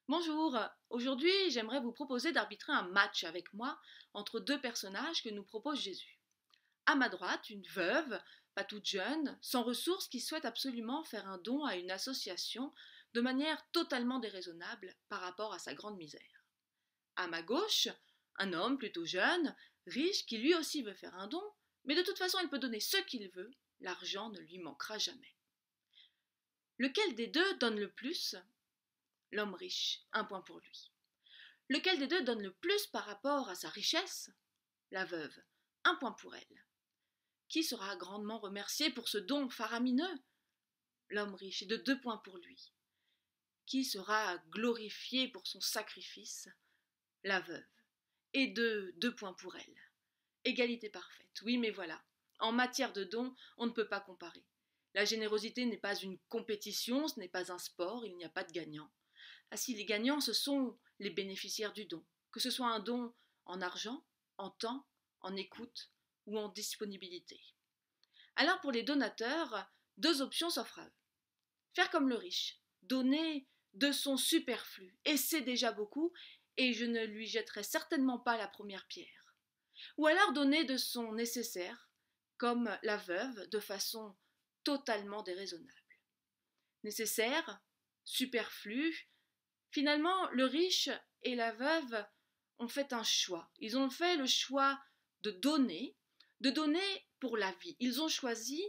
Bonjour, aujourd'hui j'aimerais vous proposer d'arbitrer un match avec moi entre deux personnages que nous propose Jésus. À ma droite, une veuve, pas toute jeune, sans ressources qui souhaite absolument faire un don à une association de manière totalement déraisonnable par rapport à sa grande misère. À ma gauche, un homme plutôt jeune, riche, qui lui aussi veut faire un don, mais de toute façon il peut donner ce qu'il veut, l'argent ne lui manquera jamais. Lequel des deux donne le plus? L'homme riche, un point pour lui. Lequel des deux donne le plus par rapport à sa richesse? La veuve, un point pour elle. Qui sera grandement remercié pour ce don faramineux? L'homme riche, et de 2 points pour lui. Qui sera glorifié pour son sacrifice? La veuve, et de 2 points pour elle. Égalité parfaite, oui mais voilà. En matière de dons, on ne peut pas comparer. La générosité n'est pas une compétition, ce n'est pas un sport, il n'y a pas de gagnant. Ainsi, les gagnants, ce sont les bénéficiaires du don, que ce soit un don en argent, en temps, en écoute ou en disponibilité. Alors pour les donateurs, 2 options s'offrent à eux. Faire comme le riche, donner de son superflu, et c'est déjà beaucoup, et je ne lui jetterai certainement pas la première pierre. Ou alors donner de son nécessaire, comme la veuve, de façon totalement déraisonnable. Nécessaire, superflu. Finalement, le riche et la veuve ont fait un choix. Ils ont fait le choix de donner pour la vie. Ils ont choisi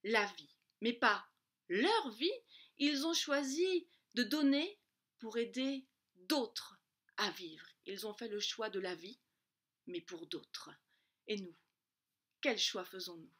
la vie, mais pas leur vie. Ils ont choisi de donner pour aider d'autres à vivre. Ils ont fait le choix de la vie, mais pour d'autres. Et nous, quel choix faisons-nous?